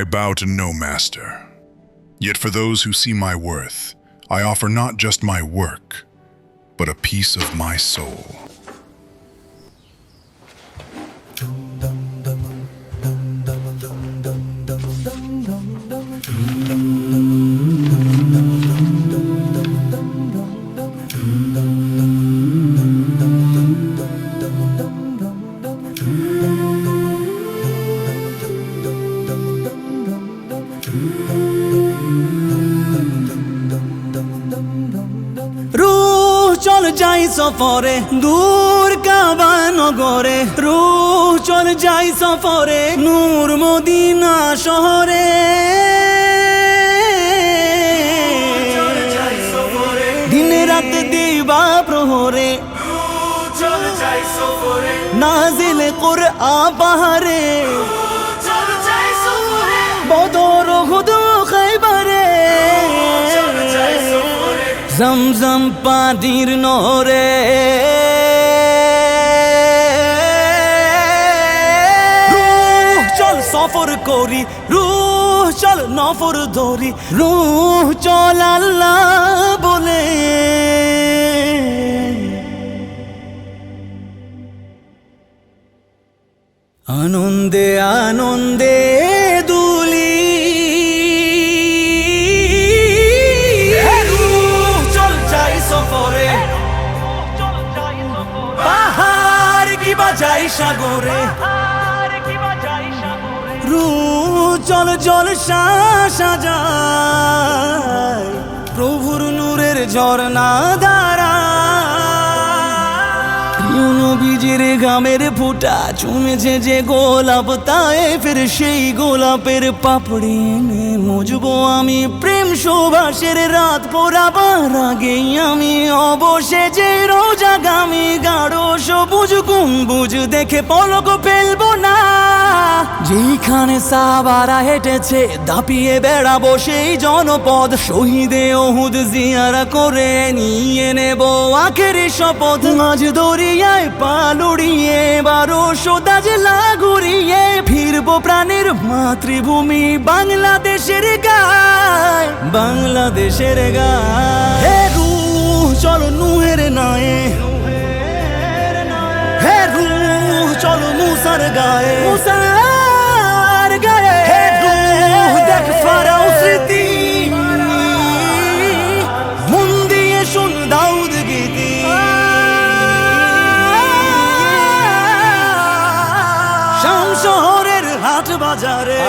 I bow to no master. Yet for those who see my worth, I offer not just my work, but a piece of my soul. চল যাই সফরে দূর কাবা নগরে, রূহ চল যাই সফরে নূর মদিনা শহরে। দিনে রাত দিবা প্রহরে নাজিল কুরআন পাহাড়ে, বদর উহুদ খাইবারে, জমজম পানির নহরে। রূহ চল সফর করি, রূহ চল নফর ধরি, রূহ চল আল্লাহ বলে। আনন্দে আনন্দে দুলি, পাহাড় কি বাজাই সাগরে, রূহ চল জলসা সাজায়, প্রভুর নূরের ঝর্ণা ধারা। নবীজির গামের ফুটা চুমেছে যে গোলাপ, তাই ফের সেই গোলাপের পাপড়ি এনে মুজবো আমি প্রেম সুবাসের রাত পোড়াবার আগেই আমি অবশেষে রোজাগামী গাঢ় সবুজ গম্বুজ দেখে পলক ফেলবো না। যেখানে সাহাবারা হেঁটেছে দাপিয়ে বেড়াবো সেই জনপদ, শহীদে উহুদ জিয়ারা করে নিয়ে নেব আখেরি শপথ। মাঝ দরিয়ায় পালুড়িয়ে 1200 দাজলা ঘুরিয়ে ফিরবো প্রাণের মাতৃভূমি বাংলাদেশের গায়, বাংলাদেশের গায়। হে রূহ চল নূহের নায়ে, হে রূহ চল মুসার গায়ে, মুসার গায়ে। হে রূহ দেখ ফারাও স্মৃতি, মন দিয়ে শুন দাউদ গীতি। শাম শহরের হাট বাজারে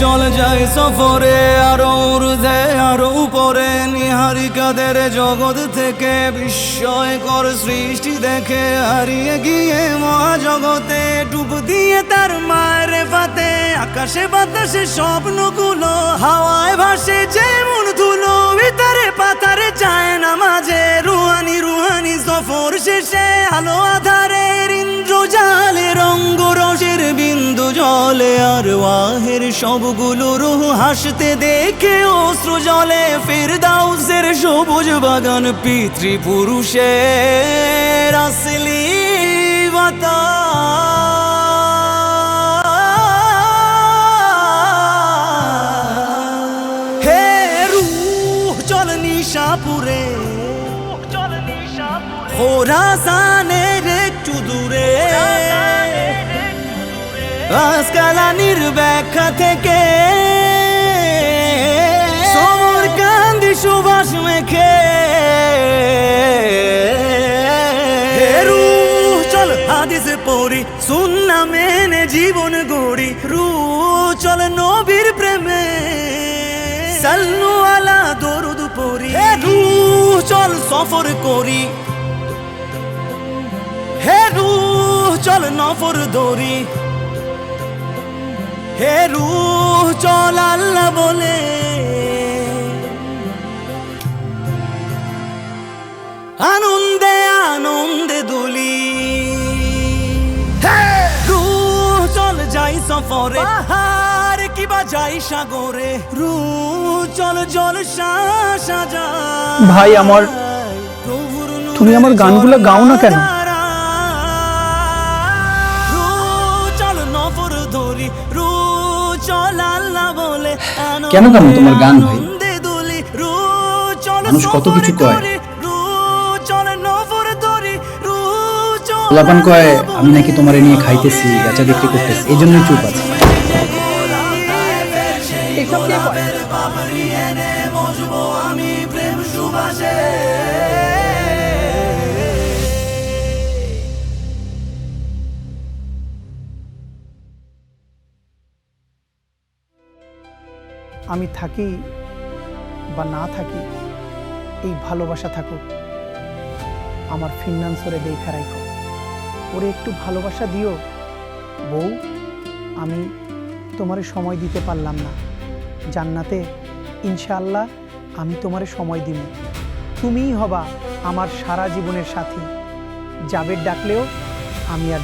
চল যাই সফরে আরো ঊর্ধ্বে আরো উপরে, নিহারিকাদের জগৎ থেকে বিস্ময়কর সৃষ্টি দেখে হারিয়ে গিয়ে মহাজগতে ডুব দিয়ে তার মায়ের ফাতে। আকাশে বাতাসে স্বপ্নগুলো হাওয়ায় ভাসে যেমন ধুলো, ভিতরে পাতারে যায় না মাঝে রুহানি রুহানি সফর শেষে আলো আধারের ইন্দ্রজালে রঙ্গরসের বিন্দু জলে আর ওয়াহের সবগুলো রুহ হাসতে দেখে অশ্র জলে। ফিরদাউসের সবুজ বাগান পিতৃপুরুষের আসলি বাতাস। হে রূহ চল নিশাপুরে, খোরাসানের একটু দূরে, আসকালানির ব্যাখ্যা থেকে সমরকান্দি সুবাস মেখে। হে রূহ চল হাদিসে পড়ি, সুন্নাহ মেনে জীবন গড়ি, রূহ চল নবীর প্রেমে সাল্লু আলা দরুদ পড়ি। হে রূহ চল সফর করি, হে রূহ চল নফর ধরি, হে রূহ চল আল্লাহ বলে। আনন্দে আনন্দে দুলি, হে রূহ চল যাই সফরে, পাহাড় কি বাজে যাই সাগরে রু চল জল সাজা ভাই আমার, তুমি আমার গানগুলো গাও না কেন? রু চল নফর ধরি রু চল আল্লাহ বলে কেন গাও তোমার গান ভাই? আনন্দে দুলি রু চল মানুষ কত কিছু কয়। রু চল নফর ধরি রু চল লাপান কয় আমি নাকি তোমারে নিয়ে খাইতেছি, বেচা বিক্রি করতেছি, এই জন্যই চুপ আছে। এসব কে কয়? আমি প্রেম সুবাসে আমি থাকি বা না থাকি, এই ভালোবাসা থাকুক। আমার ফিন্নান্সরে দেখা রাখো, ওরে একটু ভালোবাসা দিও। বউ, আমি তোমারে সময় দিতে পারলাম না, জান্নাতে ইনশাআল্লাহ আমি তোমারে সময় দিব। তুমিই হবা আমার সারা জীবনের সাথী। জাবের ডাকলেও আমি আর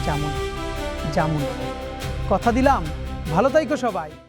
যাবো না। কথা দিলাম, ভালো থাইকো সবাই।